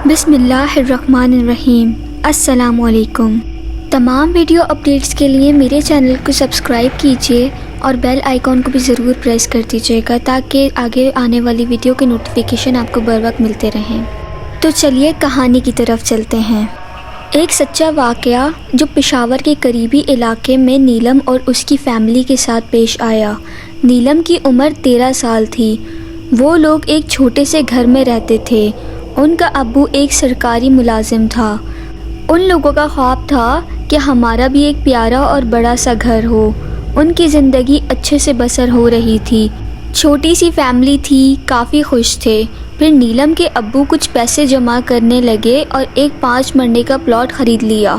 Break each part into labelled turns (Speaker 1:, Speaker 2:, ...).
Speaker 1: بسم اللہ الرحمن الرحیم۔ السلام علیکم۔ تمام ویڈیو اپڈیٹس کے لیے میرے چینل کو سبسکرائب کیجیے اور بیل آئیکن کو بھی ضرور پریس کر دیجیے گا تاکہ آگے آنے والی ویڈیو کے نوٹیفیکیشن آپ کو بر وقت ملتے رہیں۔ تو چلیے کہانی کی طرف چلتے ہیں۔ ایک سچا واقعہ جو پشاور کے قریبی علاقے میں نیلم اور اس کی فیملی کے ساتھ پیش آیا۔ نیلم کی عمر 13 سال تھی۔ وہ لوگ ایک چھوٹے سے گھر میں رہتے تھے۔ ان کا ابو ایک سرکاری ملازم تھا۔ ان لوگوں کا خواب تھا کہ ہمارا بھی ایک پیارا اور بڑا سا گھر ہو۔ ان کی زندگی اچھے سے بسر ہو رہی تھی۔ چھوٹی سی فیملی تھی، کافی خوش تھے۔ پھر نیلم کے ابو کچھ پیسے جمع کرنے لگے اور ایک 5 مرلے کا پلاٹ خرید لیا،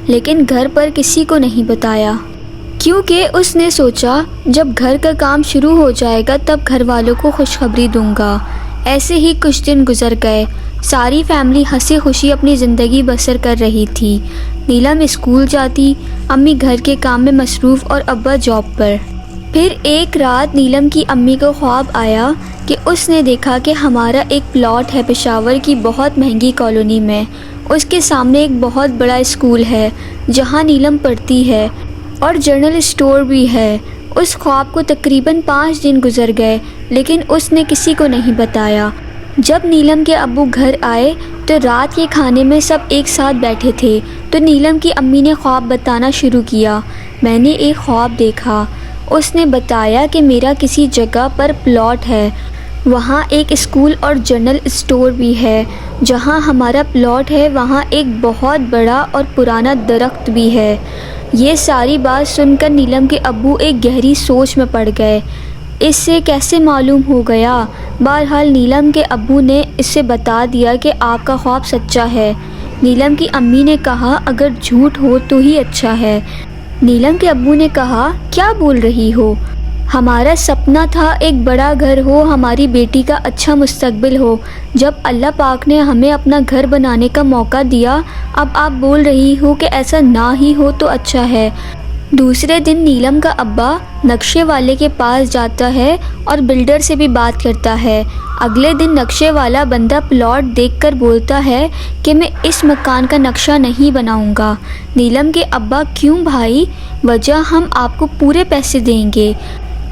Speaker 1: لیکن گھر پر کسی کو نہیں بتایا، کیونکہ اس نے سوچا جب گھر کا کام شروع ہو جائے گا تب گھر والوں کو خوشخبری دوں گا۔ ایسے ہی کچھ دن گزر گئے۔ ساری فیملی ہنسی خوشی اپنی زندگی بسر کر رہی تھی۔ نیلم اسکول جاتی، امی گھر کے کام میں مصروف اور ابا جاب پر۔ پھر ایک رات نیلم کی امی کو خواب آیا کہ اس نے دیکھا کہ ہمارا ایک پلاٹ ہے پشاور کی بہت مہنگی کالونی میں۔ اس کے سامنے ایک بہت بڑا اسکول ہے جہاں نیلم پڑھتی ہے، اور جنرل اسٹور بھی ہے۔ اس خواب کو تقریباً 5 دن گزر گئے، لیکن اس نے کسی کو نہیں بتایا۔ جب نیلم کے ابو گھر آئے تو رات کے کھانے میں سب ایک ساتھ بیٹھے تھے، تو نیلم کی امی نے خواب بتانا شروع کیا۔ میں نے ایک خواب دیکھا۔ اس نے بتایا کہ میرا کسی جگہ پر پلاٹ ہے، وہاں ایک اسکول اور جنرل اسٹور بھی ہے۔ جہاں ہمارا پلاٹ ہے وہاں ایک بہت بڑا اور پرانا درخت بھی ہے۔ یہ ساری بات سن کر نیلم کے ابو ایک گہری سوچ میں پڑ گئے۔ اس سے کیسے معلوم ہو گیا؟ بہرحال نیلم کے ابو نے اسے بتا دیا کہ آپ کا خواب سچا ہے۔ نیلم کی امی نے کہا اگر جھوٹ ہو تو ہی اچھا ہے۔ نیلم کے ابو نے کہا کیا بول رہی ہو؟ ہمارا سپنا تھا ایک بڑا گھر ہو، ہماری بیٹی کا اچھا مستقبل ہو۔ جب اللہ پاک نے ہمیں اپنا گھر بنانے کا موقع دیا، اب آپ بول رہی ہو کہ ایسا نہ ہی ہو تو اچھا ہے۔ دوسرے دن نیلم کا ابا نقشے والے کے پاس جاتا ہے اور بلڈر سے بھی بات کرتا ہے۔ اگلے دن نقشے والا بندہ پلاٹ دیکھ کر بولتا ہے کہ میں اس مکان کا نقشہ نہیں بناؤں گا۔ نیلم کے ابا کیوں بھائی؟ وجہ ہم آپ کو پورے پیسے دیں گے۔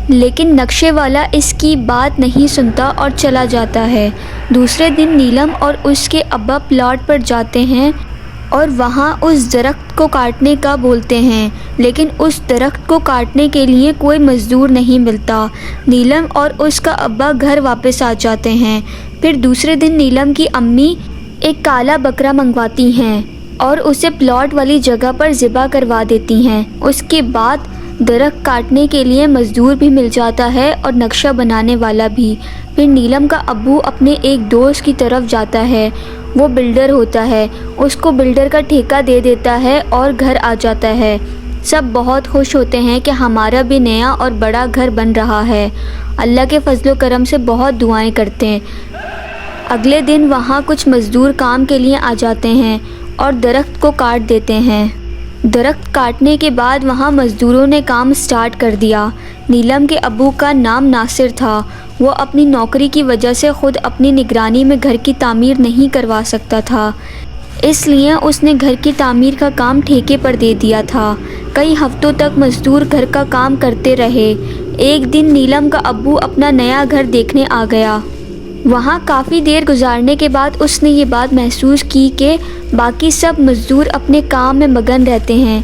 Speaker 1: لیکن نقشے والا اس کی بات نہیں سنتا اور چلا جاتا ہے۔ دوسرے دن نیلم اور اس کے ابا پلاٹ پر جاتے ہیں اور وہاں اس درخت کو کاٹنے کا بولتے ہیں، لیکن اس درخت کو کاٹنے کے لیے کوئی مزدور نہیں ملتا۔ نیلم اور اس کا ابا گھر واپس آ جاتے ہیں۔ پھر دوسرے دن نیلم کی امی ایک کالا بکرا منگواتی ہیں اور اسے پلاٹ والی جگہ پر ذبح کروا دیتی ہیں۔ اس کے بعد درخت کاٹنے کے لیے مزدور بھی مل جاتا ہے اور نقشہ بنانے والا بھی۔ پھر نیلم کا ابو اپنے ایک دوست کی طرف جاتا ہے، وہ بلڈر ہوتا ہے، اس کو بلڈر کا ٹھیکہ دے دیتا ہے اور گھر آ جاتا ہے۔ سب بہت خوش ہوتے ہیں کہ ہمارا بھی نیا اور بڑا گھر بن رہا ہے۔ اللہ کے فضل و کرم سے بہت دعائیں کرتے ہیں۔ اگلے دن وہاں کچھ مزدور کام کے لیے آ جاتے ہیں اور درخت کو کاٹ دیتے ہیں۔ درخت کاٹنے کے بعد وہاں مزدوروں نے کام سٹارٹ کر دیا۔ نیلم کے ابو کا نام ناصر تھا۔ وہ اپنی نوکری کی وجہ سے خود اپنی نگرانی میں گھر کی تعمیر نہیں کروا سکتا تھا، اس لیے اس نے گھر کی تعمیر کا کام ٹھیکے پر دے دیا تھا۔ کئی ہفتوں تک مزدور گھر کا کام کرتے رہے۔ ایک دن نیلم کا ابو اپنا نیا گھر دیکھنے آ گیا۔ وہاں کافی دیر گزارنے کے بعد اس نے یہ بات محسوس کی کہ باقی سب مزدور اپنے کام میں مگن رہتے ہیں،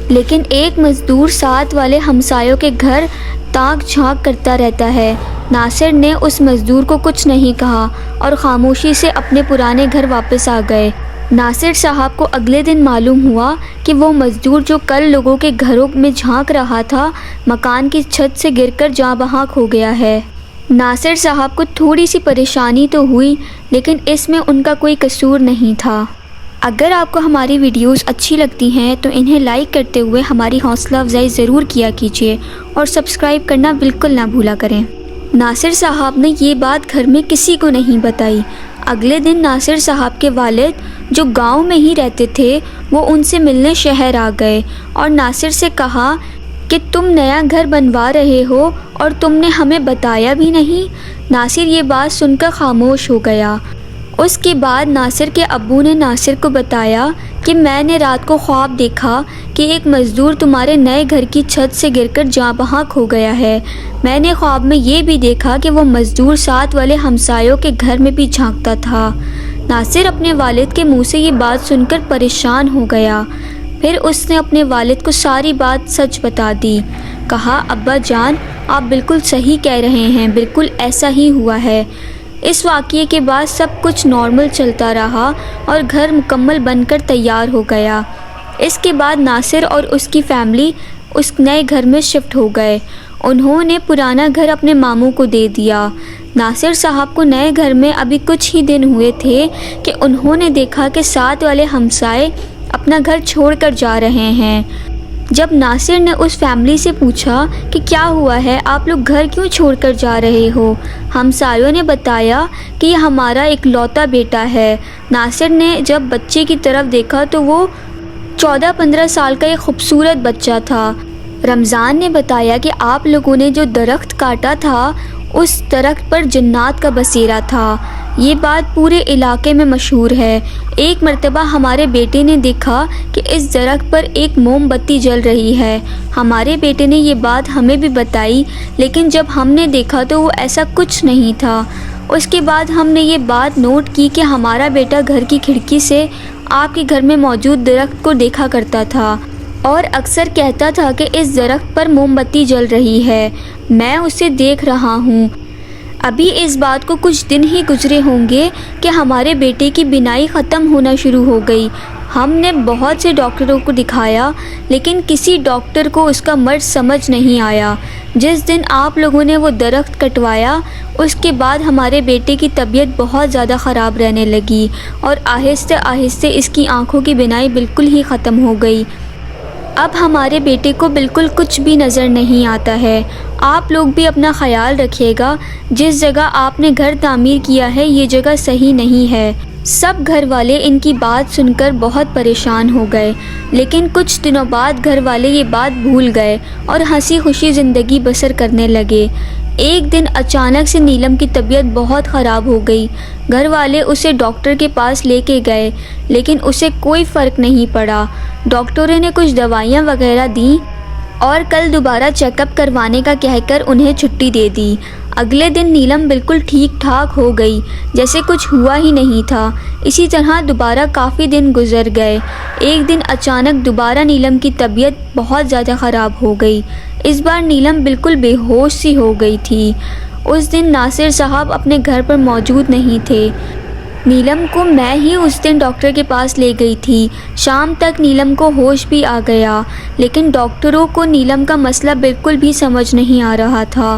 Speaker 1: لیکن ایک مزدور ساتھ والے ہمسایوں کے گھر تاک جھانک کرتا رہتا ہے۔ ناصر نے اس مزدور کو کچھ نہیں کہا اور خاموشی سے اپنے پرانے گھر واپس آ گئے۔ ناصر صاحب کو اگلے دن معلوم ہوا کہ وہ مزدور جو کل لوگوں کے گھروں میں جھانک رہا تھا، مکان کی چھت سے گر کر جاں بحق ہو گیا ہے۔ ناصر صاحب کو تھوڑی سی پریشانی تو ہوئی، لیکن اس میں ان کا کوئی قصور نہیں تھا۔ اگر آپ کو ہماری ویڈیوز اچھی لگتی ہیں تو انہیں لائک کرتے ہوئے ہماری حوصلہ افزائی ضرور کیا کیجیے اور سبسکرائب کرنا بالکل نہ بھولا کریں۔ ناصر صاحب نے یہ بات گھر میں کسی کو نہیں بتائی۔ اگلے دن ناصر صاحب کے والد جو گاؤں میں ہی رہتے تھے، وہ ان سے ملنے شہر آ گئے اور ناصر سے کہا کہ تم نیا گھر بنوا رہے ہو اور تم نے ہمیں بتایا بھی نہیں۔ ناصر یہ بات سن کر خاموش ہو گیا۔ اس کے بعد ناصر کے ابو نے ناصر کو بتایا کہ میں نے رات کو خواب دیکھا کہ ایک مزدور تمہارے نئے گھر کی چھت سے گر کر جاں بحق ہو گیا ہے۔ میں نے خواب میں یہ بھی دیکھا کہ وہ مزدور ساتھ والے ہمسایوں کے گھر میں بھی جھانکتا تھا۔ ناصر اپنے والد کے منہ سے یہ بات سن کر پریشان ہو گیا۔ پھر اس نے اپنے والد کو ساری بات سچ بتا دی۔ کہا، ابا جان، آپ بالکل صحیح کہہ رہے ہیں، بالکل ایسا ہی ہوا ہے۔ اس واقعے کے بعد سب کچھ نارمل چلتا رہا اور گھر مکمل بن کر تیار ہو گیا۔ اس کے بعد ناصر اور اس کی فیملی اس نئے گھر میں شفٹ ہو گئے۔ انہوں نے پرانا گھر اپنے ماموں کو دے دیا۔ ناصر صاحب کو نئے گھر میں ابھی کچھ ہی دن ہوئے تھے کہ انہوں نے دیکھا کہ ساتھ والے ہمسائے اپنا گھر چھوڑ کر جا رہے ہیں۔ جب ناصر نے اس فیملی سے پوچھا کہ کیا ہوا ہے، آپ لوگ گھر کیوں چھوڑ کر جا رہے ہو، ہمسایوں نے بتایا کہ یہ ہمارا اکلوتا بیٹا ہے۔ ناصر نے جب بچے کی طرف دیکھا تو وہ 14-15 سال کا ایک خوبصورت بچہ تھا۔ رمضان نے بتایا کہ آپ لوگوں نے جو درخت کاٹا تھا اس درخت پر جنات کا بسیرا تھا۔ یہ بات پورے علاقے میں مشہور ہے۔ ایک مرتبہ ہمارے بیٹے نے دیکھا کہ اس درخت پر ایک موم بتی جل رہی ہے۔ ہمارے بیٹے نے یہ بات ہمیں بھی بتائی، لیکن جب ہم نے دیکھا تو وہ ایسا کچھ نہیں تھا۔ اس کے بعد ہم نے یہ بات نوٹ کی کہ ہمارا بیٹا گھر کی کھڑکی سے آپ کے گھر میں موجود درخت کو دیکھا کرتا تھا اور اکثر کہتا تھا کہ اس درخت پر موم بتی جل رہی ہے، میں اسے دیکھ رہا ہوں۔ ابھی اس بات کو کچھ دن ہی گزرے ہوں گے کہ ہمارے بیٹے کی بینائی ختم ہونا شروع ہو گئی۔ ہم نے بہت سے ڈاکٹروں کو دکھایا، لیکن کسی ڈاکٹر کو اس کا مرض سمجھ نہیں آیا۔ جس دن آپ لوگوں نے وہ درخت کٹوایا، اس کے بعد ہمارے بیٹے کی طبیعت بہت زیادہ خراب رہنے لگی اور آہستہ آہستہ اس کی آنکھوں کی بینائی بالکل ہی ختم ہو گئی۔ اب ہمارے بیٹے کو بالکل کچھ بھی نظر نہیں آتا ہے۔ آپ لوگ بھی اپنا خیال رکھیے گا۔ جس جگہ آپ نے گھر تعمیر کیا ہے یہ جگہ صحیح نہیں ہے۔ سب گھر والے ان کی بات سن کر بہت پریشان ہو گئے، لیکن کچھ دنوں بعد گھر والے یہ بات بھول گئے اور ہنسی خوشی زندگی بسر کرنے لگے۔ ایک دن اچانک سے نیلم کی طبیعت بہت خراب ہو گئی۔ گھر والے اسے ڈاکٹر کے پاس لے کے گئے، لیکن اسے کوئی فرق نہیں پڑا۔ ڈاکٹروں نے کچھ دوائیاں وغیرہ دیں اور کل دوبارہ چیک اپ کروانے کا کہہ کر انہیں چھٹی دے دی۔ اگلے دن نیلم بالکل ٹھیک ٹھاک ہو گئی، جیسے کچھ ہوا ہی نہیں تھا۔ اسی طرح دوبارہ کافی دن گزر گئے۔ ایک دن اچانک دوبارہ نیلم کی طبیعت بہت زیادہ خراب ہو گئی۔ اس بار نیلم بالکل بے ہوش سی ہو گئی تھی۔ اس دن ناصر صاحب اپنے گھر پر موجود نہیں تھے۔ نیلم کو میں ہی اس دن ڈاکٹر کے پاس لے گئی تھی۔ شام تک نیلم کو ہوش بھی آ گیا، لیکن ڈاکٹروں کو نیلم کا مسئلہ بالکل بھی سمجھ نہیں آ رہا تھا۔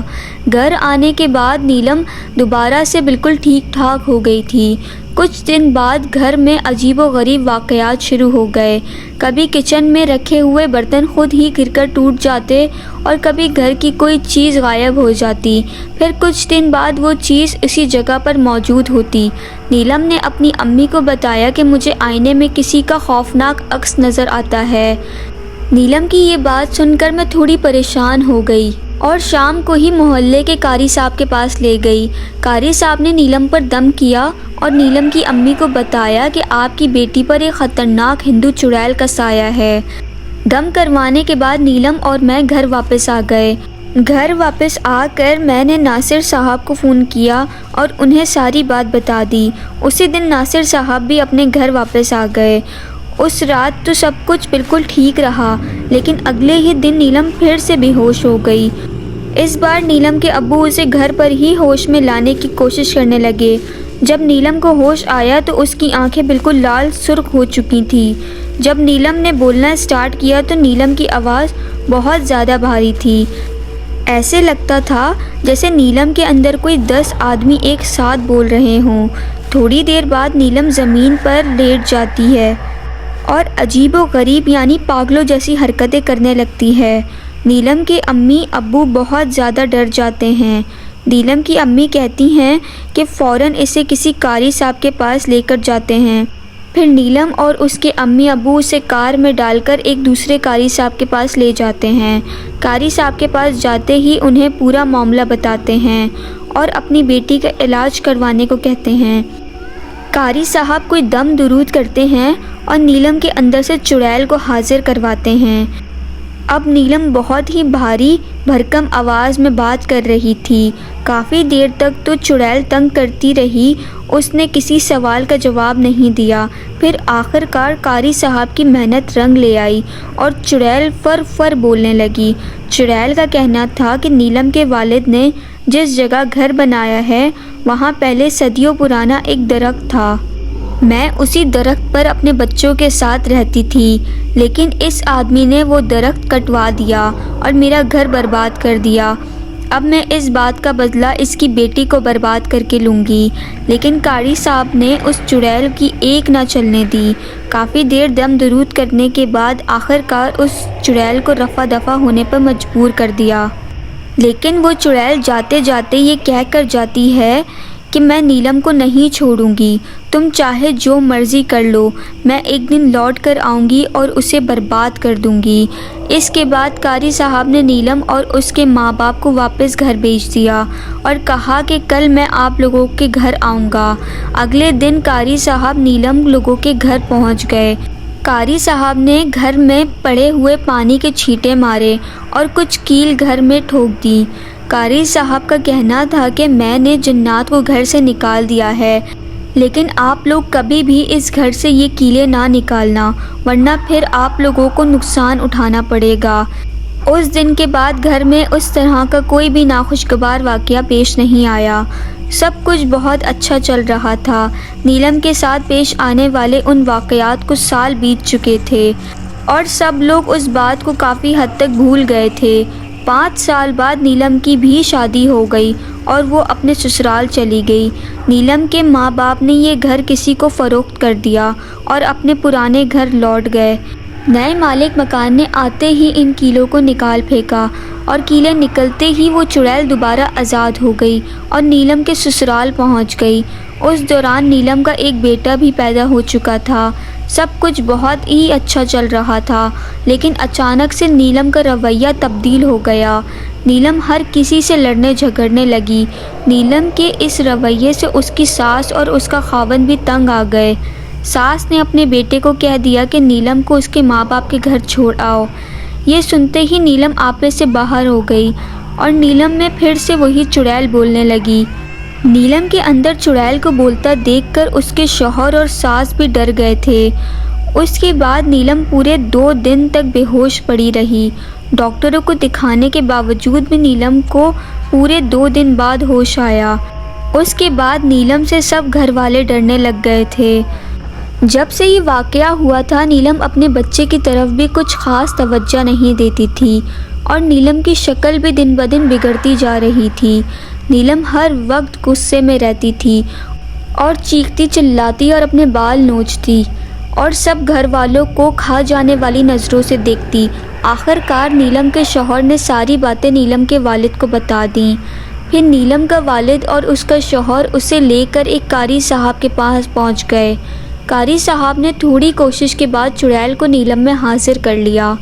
Speaker 1: گھر آنے کے بعد نیلم دوبارہ سے بالکل ٹھیک ٹھاک ہو گئی تھی۔ کچھ دن بعد گھر میں عجیب و غریب واقعات شروع ہو گئے۔ کبھی کچن میں رکھے ہوئے برتن خود ہی گر کر ٹوٹ جاتے اور کبھی گھر کی کوئی چیز غائب ہو جاتی، پھر کچھ دن بعد وہ چیز اسی جگہ پر موجود ہوتی۔ نیلم نے اپنی امی کو بتایا کہ مجھے آئینے میں کسی کا خوفناک عکس نظر آتا ہے۔ نیلم کی یہ بات سن کر میں تھوڑی پریشان ہو گئی اور شام کو ہی محلے کے قاری صاحب کے پاس لے گئی۔ قاری صاحب نے نیلم پر دم کیا اور نیلم کی امی کو بتایا کہ آپ کی بیٹی پر ایک خطرناک ہندو چڑیل کا سایہ ہے۔ دم کروانے کے بعد نیلم اور میں گھر واپس آ گئے۔ گھر واپس آ کر میں نے ناصر صاحب کو فون کیا اور انہیں ساری بات بتا دی۔ اسی دن ناصر صاحب بھی اپنے گھر واپس آ گئے۔ اس رات تو سب کچھ بالکل ٹھیک رہا، لیکن اگلے ہی دن نیلم پھر سے بے ہوش ہو گئی۔ اس بار نیلم کے ابو اسے گھر پر ہی ہوش میں لانے کی کوشش کرنے لگے۔ جب نیلم کو ہوش آیا تو اس کی آنکھیں بالکل لال سرخ ہو چکی تھیں۔ جب نیلم نے بولنا سٹارٹ کیا تو نیلم کی آواز بہت زیادہ بھاری تھی۔ ایسے لگتا تھا جیسے نیلم کے اندر کوئی 10 آدمی ایک ساتھ بول رہے ہوں۔ تھوڑی دیر بعد نیلم زمین پر لیٹ جاتی ہے اور عجیب و غریب یعنی پاگلوں جیسی حرکتیں کرنے لگتی ہے۔ نیلم کے امی ابو بہت زیادہ ڈر جاتے ہیں۔ نیلم کی امی کہتی ہیں کہ فوراً اسے کسی قاری صاحب کے پاس لے کر جاتے ہیں۔ پھر نیلم اور اس کے امی ابو اسے کار میں ڈال کر ایک دوسرے قاری صاحب کے پاس لے جاتے ہیں۔ قاری صاحب کے پاس جاتے ہی انہیں پورا معاملہ بتاتے ہیں اور اپنی بیٹی کا علاج کروانے کو کہتے ہیں۔ قاری صاحب کوئی دم درود کرتے ہیں اور نیلم کے اندر سے چڑیل کو حاضر کرواتے ہیں۔ اب نیلم بہت ہی بھاری بھرکم آواز میں بات کر رہی تھی۔ کافی دیر تک تو چڑیل تنگ کرتی رہی، اس نے کسی سوال کا جواب نہیں دیا۔ پھر آخر کار قاری صاحب کی محنت رنگ لے آئی اور چڑیل فر فر بولنے لگی۔ چڑیل کا کہنا تھا کہ نیلم کے والد نے جس جگہ گھر بنایا ہے وہاں پہلے صدیوں پرانا ایک درخت تھا۔ میں اسی درخت پر اپنے بچوں کے ساتھ رہتی تھی، لیکن اس آدمی نے وہ درخت کٹوا دیا اور میرا گھر برباد کر دیا۔ اب میں اس بات کا بدلہ اس کی بیٹی کو برباد کر کے لوں گی۔ لیکن قاری صاحب نے اس چڑیل کی ایک نہ چلنے دی۔ کافی دیر دم درود کرنے کے بعد آخر کار اس چڑیل کو رفع دفع ہونے پر مجبور کر دیا۔ لیکن وہ چڑیل جاتے جاتے یہ کہہ کر جاتی ہے کہ میں نیلم کو نہیں چھوڑوں گی، تم چاہے جو مرضی کر لو، میں ایک دن لوٹ کر آؤں گی اور اسے برباد کر دوں گی۔ اس کے بعد قاری صاحب نے نیلم اور اس کے ماں باپ کو واپس گھر بھیج دیا اور کہا کہ کل میں آپ لوگوں کے گھر آؤں گا۔ اگلے دن قاری صاحب نیلم لوگوں کے گھر پہنچ گئے۔ قاری صاحب نے گھر میں پڑے ہوئے پانی کے چھینٹے مارے اور کچھ کیل گھر میں ٹھوک دی۔ قاری صاحب کا کہنا تھا کہ میں نے جنات کو گھر سے نکال دیا ہے، لیکن آپ لوگ کبھی بھی اس گھر سے یہ کیلیں نہ نکالنا، ورنہ پھر آپ لوگوں کو نقصان اٹھانا پڑے گا۔ اس دن کے بعد گھر میں اس طرح کا کوئی بھی ناخوشگوار واقعہ پیش نہیں آیا۔ سب کچھ بہت اچھا چل رہا تھا۔ نیلم کے ساتھ پیش آنے والے ان واقعات کو سال بیت چکے تھے اور سب لوگ اس بات کو کافی حد تک بھول گئے تھے۔ 5 سال بعد نیلم کی بھی شادی ہو گئی اور وہ اپنے سسرال چلی گئی۔ نیلم کے ماں باپ نے یہ گھر کسی کو فروخت کر دیا اور اپنے پرانے گھر لوٹ گئے۔ نئے مالک مکان نے آتے ہی ان کیلوں کو نکال پھینکا اور کیلیں نکلتے ہی وہ چڑیل دوبارہ آزاد ہو گئی اور نیلم کے سسرال پہنچ گئی۔ اس دوران نیلم کا ایک بیٹا بھی پیدا ہو چکا تھا۔ سب کچھ بہت ہی اچھا چل رہا تھا، لیکن اچانک سے نیلم کا رویہ تبدیل ہو گیا۔ نیلم ہر کسی سے لڑنے جھگڑنے لگی۔ نیلم کے اس رویے سے اس کی ساس اور اس کا خاوند بھی تنگ آ گئے۔ ساس نے اپنے بیٹے کو کہہ دیا کہ نیلم کو اس کے ماں باپ کے گھر چھوڑ آؤ۔ یہ سنتے ہی نیلم آپے سے باہر ہو گئی اور نیلم میں پھر سے وہی چڑیل بولنے لگی۔ نیلم کے اندر چڑیل کو بولتا دیکھ کر اس کے شوہر اور ساس بھی ڈر گئے تھے۔ اس کے بعد نیلم پورے 2 دن تک بے ہوش پڑی رہی۔ ڈاکٹروں کو دکھانے کے باوجود بھی نیلم کو پورے 2 دن بعد ہوش آیا۔ اس کے بعد نیلم سے سب گھر والے ڈرنے لگ گئے تھے۔ جب سے یہ واقعہ ہوا تھا نیلم اپنے بچے کی طرف بھی کچھ خاص توجہ نہیں دیتی تھی اور نیلم کی شکل بھی دن بدن بگڑتی جا رہی تھی۔ نیلم ہر وقت غصے میں رہتی تھی اور چیختی چلاتی اور اپنے بال نوچتی اور سب گھر والوں کو کھا جانے والی نظروں سے دیکھتی۔ آخر کار نیلم کے شوہر نے ساری باتیں نیلم کے والد کو بتا دیں۔ پھر نیلم کا والد اور اس کا شوہر اسے لے کر ایک قاری صاحب کے پاس پہنچ گئے۔ قاری صاحب نے تھوڑی کوشش کے بعد چڑیل کو نیلم میں حاضر کر لیا۔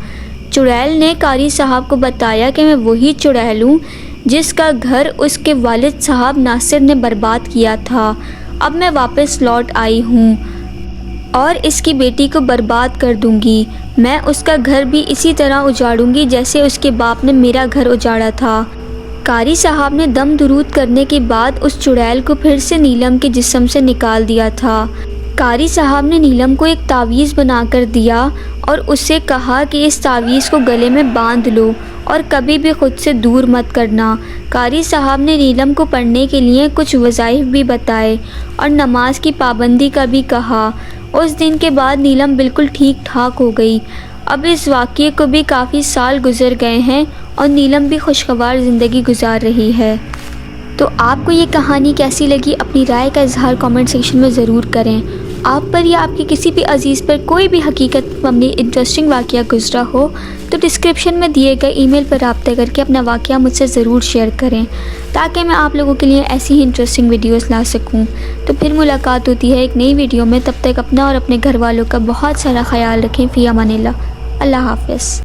Speaker 1: چڑیل نے قاری صاحب کو بتایا کہ میں وہی چڑیل ہوں جس کا گھر اس کے والد صاحب ناصر نے برباد کیا تھا۔ اب میں واپس لوٹ آئی ہوں اور اس کی بیٹی کو برباد کر دوں گی۔ میں اس کا گھر بھی اسی طرح اجاڑوں گی جیسے اس کے باپ نے میرا گھر اجاڑا تھا۔ قاری صاحب نے دم درود کرنے کے بعد اس چڑیل کو پھر سے نیلم کے جسم سے نکال دیا تھا۔ قاری صاحب نے نیلم کو ایک تعویذ بنا کر دیا اور اس سے کہا کہ اس تعویذ کو گلے میں باندھ لو اور کبھی بھی خود سے دور مت کرنا۔ قاری صاحب نے نیلم کو پڑھنے کے لیے کچھ وظائف بھی بتائے اور نماز کی پابندی کا بھی کہا۔ اس دن کے بعد نیلم بالکل ٹھیک ٹھاک ہو گئی۔ اب اس واقعے کو بھی کافی سال گزر گئے ہیں اور نیلم بھی خوشگوار زندگی گزار رہی ہے۔ تو آپ کو یہ کہانی کیسی لگی؟ اپنی رائے کا اظہار کامنٹ سیکشن میں ضرور کریں۔ آپ پر یا آپ کے کسی بھی عزیز پر کوئی بھی حقیقت مبنی انٹرسٹنگ واقعہ گزرا ہو تو ڈسکرپشن میں دیے گئے ای میل پر رابطہ کر کے اپنا واقعہ مجھ سے ضرور شیئر کریں تاکہ میں آپ لوگوں کے لیے ایسی ہی انٹرسٹنگ ویڈیوز لا سکوں۔ تو پھر ملاقات ہوتی ہے ایک نئی ویڈیو میں، تب تک اپنا اور اپنے گھر والوں کا بہت سارا خیال رکھیں۔ فی امان اللہ۔ اللہ حافظ۔